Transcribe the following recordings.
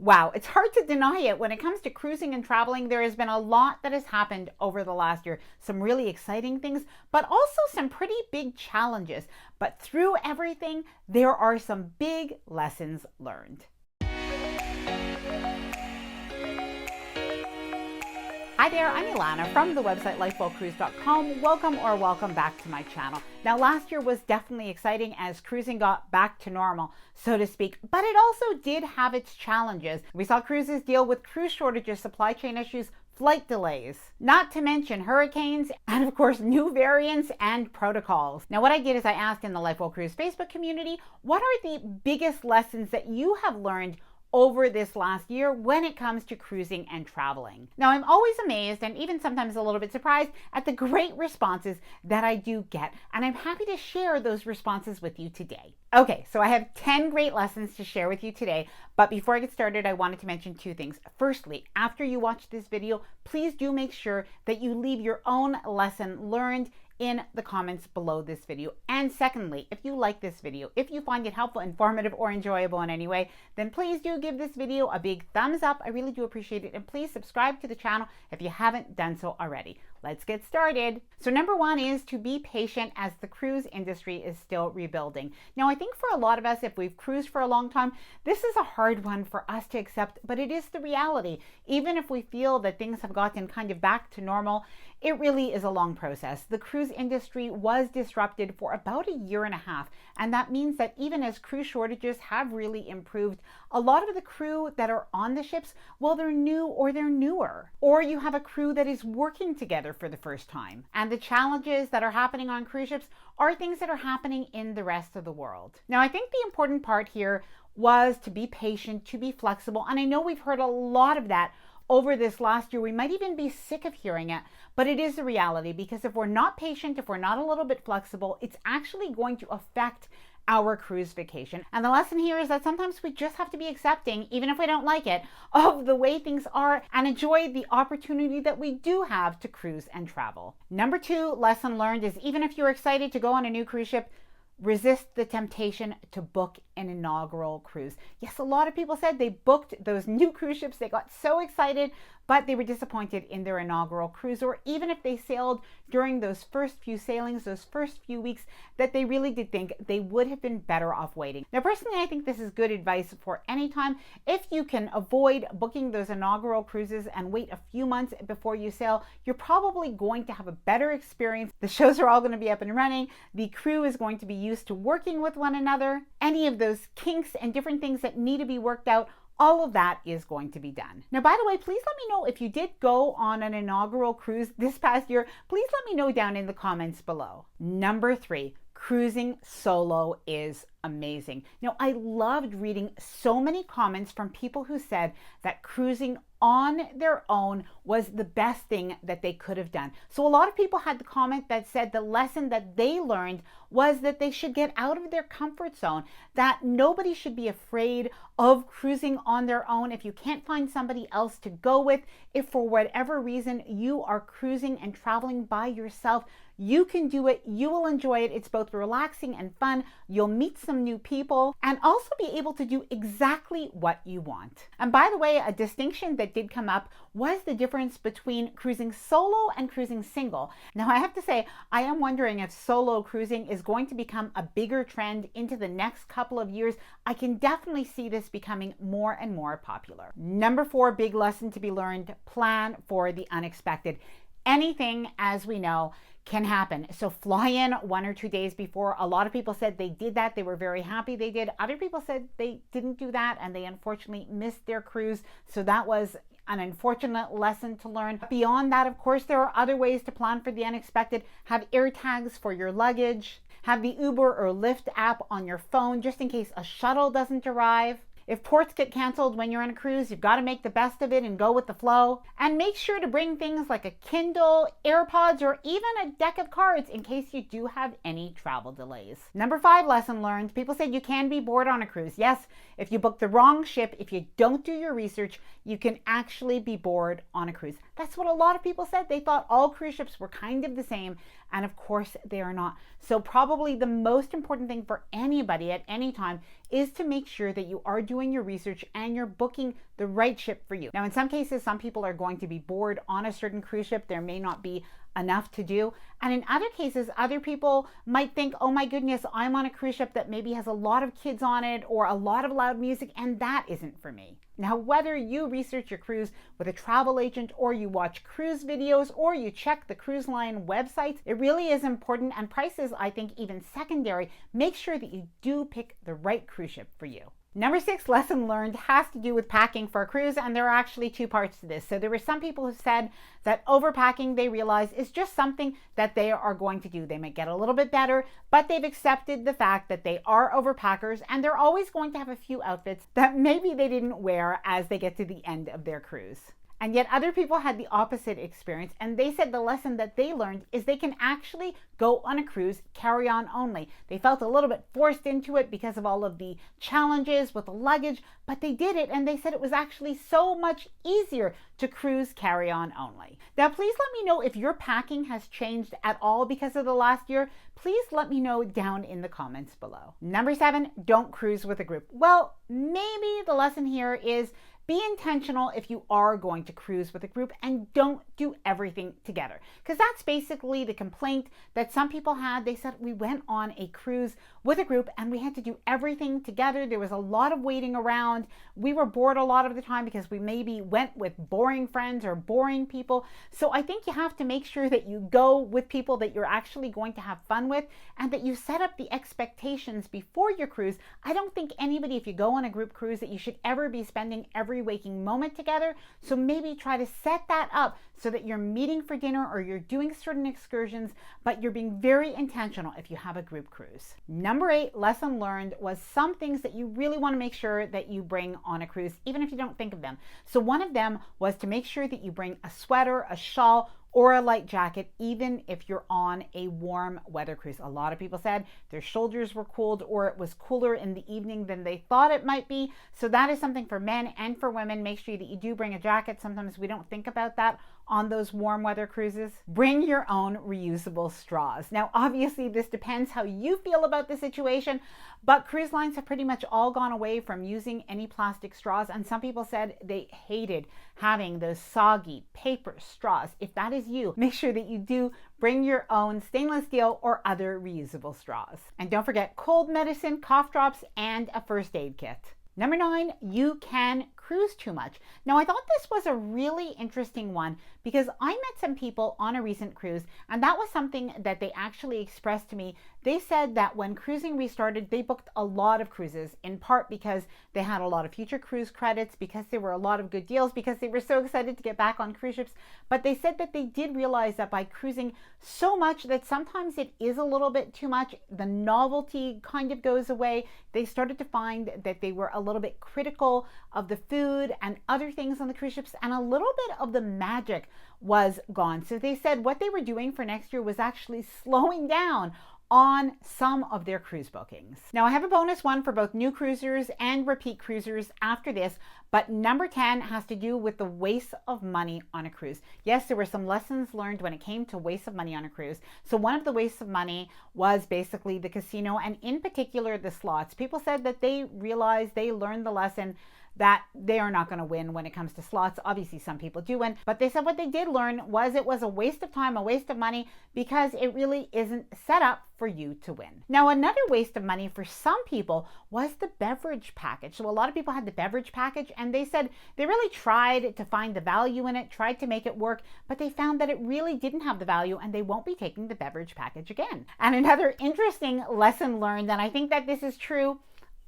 Wow, it's hard to deny it. When it comes to cruising and traveling, there has been a lot that has happened over the last year. Some really exciting things, but also some pretty big challenges. But through everything, there are some big lessons learned. Hi there, I'm Ilana from the website lifewellcruise.com. Welcome back to my channel. Now, last year was definitely exciting as cruising got back to normal, so to speak, but it also did have its challenges. We saw cruises deal with cruise shortages, supply chain issues, flight delays, not to mention hurricanes, and of course, new variants and protocols. Now, what I did is I asked in the Life Well Cruise Facebook community, what are the biggest lessons that you have learned over this last year when it comes to cruising and traveling? Now, I'm always amazed and even sometimes a little bit surprised at the great responses that I do get, and I'm happy to share those responses with you today. Okay, so I have 10 great lessons to share with you today, but before I get started, I wanted to mention two things. Firstly, after you watch this video, please do make sure that you leave your own lesson learned in the comments below this video. And secondly, if you like this video, if you find it helpful, informative, or enjoyable in any way, then please do give this video a big thumbs up. I really do appreciate it. And please subscribe to the channel if you haven't done so already. Let's get started. So number one is to be patient as the cruise industry is still rebuilding. Now, I think for a lot of us, if we've cruised for a long time, this is a hard one for us to accept, but it is the reality. Even if we feel that things have gotten kind of back to normal, it really is a long process. The cruise industry was disrupted for about a year and a half, and that means that even as cruise shortages have really improved, a lot of the crew that are on the ships, well, they're new or they're newer, or you have a crew that is working together for the first time. And the challenges that are happening on cruise ships are things that are happening in the rest of the world. Now, I think the important part here was to be patient, to be flexible, and I know we've heard a lot of that over this last year. We might even be sick of hearing it, but it is the reality, because if we're not patient, if we're not a little bit flexible, it's actually going to affect our cruise vacation. And the lesson here is that sometimes we just have to be accepting, even if we don't like it, of the way things are and enjoy the opportunity that we do have to cruise and travel. Number two lesson learned is even if you're excited to go on a new cruise ship, resist the temptation to book an inaugural cruise. Yes, a lot of people said they booked those new cruise ships. They got so excited, but they were disappointed in their inaugural cruise, or even if they sailed during those first few sailings, those first few weeks, that they really did think they would have been better off waiting. Now, personally, I think this is good advice for any time. If you can avoid booking those inaugural cruises and wait a few months before you sail, you're probably going to have a better experience. The shows are all going to be up and running. The crew is going to be used to working with one another. Any of those kinks and different things that need to be worked out, all of that is going to be done. Now, by the way, please let me know if you did go on an inaugural cruise this past year. Please let me know down in the comments below. Number three, cruising solo is amazing. Now, I loved reading so many comments from people who said that cruising on their own was the best thing that they could have done. So a lot of people had the comment that said the lesson that they learned was that they should get out of their comfort zone, that nobody should be afraid of cruising on their own. If you can't find somebody else to go with, if for whatever reason you are cruising and traveling by yourself, you can do it. You will enjoy it. It's both relaxing and fun. You'll meet some new people and also be able to do exactly what you want. And by the way, a distinction that did come up was the difference between cruising solo and cruising single. Now, I have to say, I am wondering if solo cruising is going to become a bigger trend into the next couple of years. I can definitely see this becoming more and more popular. Number four, big lesson to be learned: plan for the unexpected. Anything, as we know, can happen. So fly in 1 or 2 days before. A lot of people said they did that. They were very happy they did. Other people said they didn't do that and they unfortunately missed their cruise. So that was an unfortunate lesson to learn. Beyond that, of course, there are other ways to plan for the unexpected. Have air tags for your luggage. Have the Uber or Lyft app on your phone just in case a shuttle doesn't arrive. If ports get canceled when you're on a cruise, you've got to make the best of it and go with the flow. And make sure to bring things like a Kindle, AirPods, or even a deck of cards in case you do have any travel delays. Number 5 lesson learned. People said you can be bored on a cruise. Yes, If you book the wrong ship, if you don't do your research, you can actually be bored on a cruise. That's what a lot of people said. They thought all cruise ships were kind of the same, and of course they are not. So probably the most important thing for anybody at any time is to make sure that you are doing your research and you're booking the right ship for you. Now, in some cases, some people are going to be bored on a certain cruise ship. There may not be enough to do. And in other cases, other people might think, oh my goodness, I'm on a cruise ship that maybe has a lot of kids on it or a lot of loud music, and that isn't for me. Now, whether you research your cruise with a travel agent or you watch cruise videos or you check the cruise line websites, it really is important, and prices, I think, even secondary. Make sure that you do pick the right cruise ship for you. Number 6 lesson learned has to do with packing for a cruise, and there are actually two parts to this. So there were some people who said that overpacking, they realize, is just something that they are going to do. They might get a little bit better, but they've accepted the fact that they are overpackers, and they're always going to have a few outfits that maybe they didn't wear as they get to the end of their cruise. And yet other people had the opposite experience, and they said the lesson that they learned is they can actually go on a cruise carry-on only. They felt a little bit forced into it because of all of the challenges with the luggage, but they did it, and they said it was actually so much easier to cruise carry-on only. Now, please let me know if your packing has changed at all because of the last year. Please let me know down in the comments below. Number 7, don't cruise with a group. Well, maybe the lesson here is be intentional if you are going to cruise with a group, and don't do everything together. Because that's basically the complaint that some people had. They said, we went on a cruise with a group and we had to do everything together. There was a lot of waiting around. We were bored a lot of the time because we maybe went with boring friends or boring people. So I think you have to make sure that you go with people that you're actually going to have fun with, and that you set up the expectations before your cruise. I don't think anybody, if you go on a group cruise, that you should ever be spending every waking moment together. So maybe try to set that up so that you're meeting for dinner or you're doing certain excursions, but you're being very intentional if you have a group cruise. Number 8 lesson learned was some things that you really want to make sure that you bring on a cruise, even if you don't think of them. So one of them was to make sure that you bring a sweater, a shawl, or a light jacket, even if you're on a warm weather cruise. A lot of people said their shoulders were cooled or it was cooler in the evening than they thought it might be. So that is something for men and for women. Make sure that you do bring a jacket. Sometimes we don't think about that on those warm weather cruises. Bring your own reusable straws. Now, obviously, this depends how you feel about the situation, but cruise lines have pretty much all gone away from using any plastic straws, and some people said they hated having those soggy paper straws. If that is you, make sure that you do bring your own stainless steel or other reusable straws. And don't forget cold medicine, cough drops, and a first aid kit. Number 9, you can cruise too much. Now, I thought this was a really interesting one because I met some people on a recent cruise, and that was something that they actually expressed to me. They said that when cruising restarted, they booked a lot of cruises, in part because they had a lot of future cruise credits, because there were a lot of good deals, because they were so excited to get back on cruise ships. But they said that they did realize that by cruising so much that sometimes it is a little bit too much. The novelty kind of goes away. They started to find that they were a little bit critical of the food and other things on the cruise ships, and a little bit of the magic was gone. So they said what they were doing for next year was actually slowing down on some of their cruise bookings. Now, I have a bonus one for both new cruisers and repeat cruisers after this, but number 10 has to do with the waste of money on a cruise. Yes, there were some lessons learned when it came to waste of money on a cruise. So one of the wastes of money was basically the casino, and in particular the slots. People said that they realized, they learned the lesson that they are not going to win when it comes to slots. Obviously, some people do win, but they said what they did learn was it was a waste of time, a waste of money, because it really isn't set up for you to win. Now, another waste of money for some people was the beverage package. So a lot of people had the beverage package, and they said they really tried to find the value in it, tried to make it work, but they found that it really didn't have the value, and they won't be taking the beverage package again. And another interesting lesson learned, and I think that this is true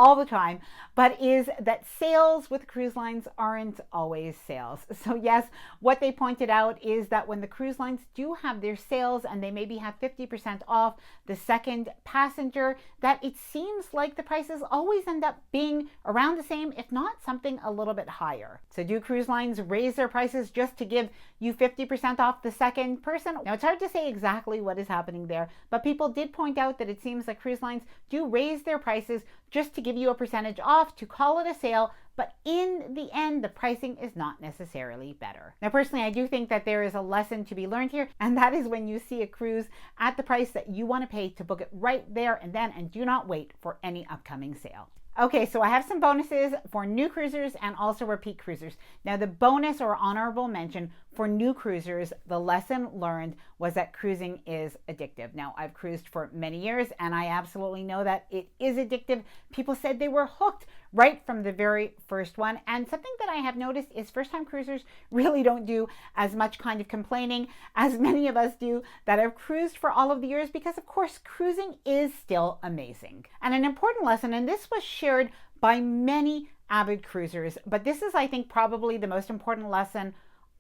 all the time, but is that sales with cruise lines aren't always sales. So yes, what they pointed out is that when the cruise lines do have their sales and they maybe have 50% off the second passenger, that it seems like the prices always end up being around the same, if not something a little bit higher. So do cruise lines raise their prices just to give you 50% off the second person? Now, it's hard to say exactly what is happening there, but people did point out that it seems like cruise lines do raise their prices just to give you a percentage off, to call it a sale, but in the end, the pricing is not necessarily better. Now, personally, I do think that there is a lesson to be learned here, and that is when you see a cruise at the price that you want to pay, to book it right there and then, and do not wait for any upcoming sale. Okay, so I have some bonuses for new cruisers and also repeat cruisers. Now, the bonus or honorable mention for new cruisers, the lesson learned was that cruising is addictive. Now, I've cruised for many years and I absolutely know that it is addictive. People said they were hooked right from the very first one. And something that I have noticed is first-time cruisers really don't do as much kind of complaining as many of us do that have cruised for all of the years, because of course, cruising is still amazing. And an important lesson, and this was shared by many avid cruisers, but this is, I think, probably the most important lesson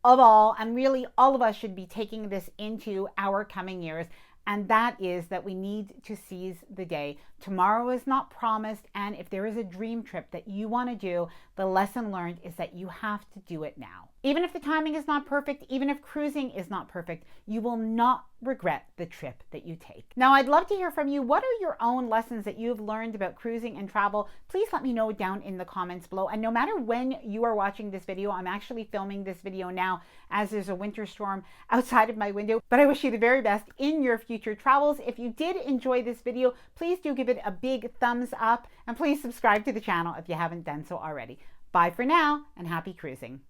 of all, and really all of us should be taking this into our coming years, and that is that we need to seize the day. Tomorrow is not promised, and if there is a dream trip that you want to do, the lesson learned is that you have to do it now. Even if the timing is not perfect, even if cruising is not perfect, you will not regret the trip that you take. Now, I'd love to hear from you. What are your own lessons that you've learned about cruising and travel? Please let me know down in the comments below. And no matter when you are watching this video, I'm actually filming this video now as there's a winter storm outside of my window, but I wish you the very best in your future travels. If you did enjoy this video, please do give it a big thumbs up, and please subscribe to the channel if you haven't done so already. Bye for now, and happy cruising.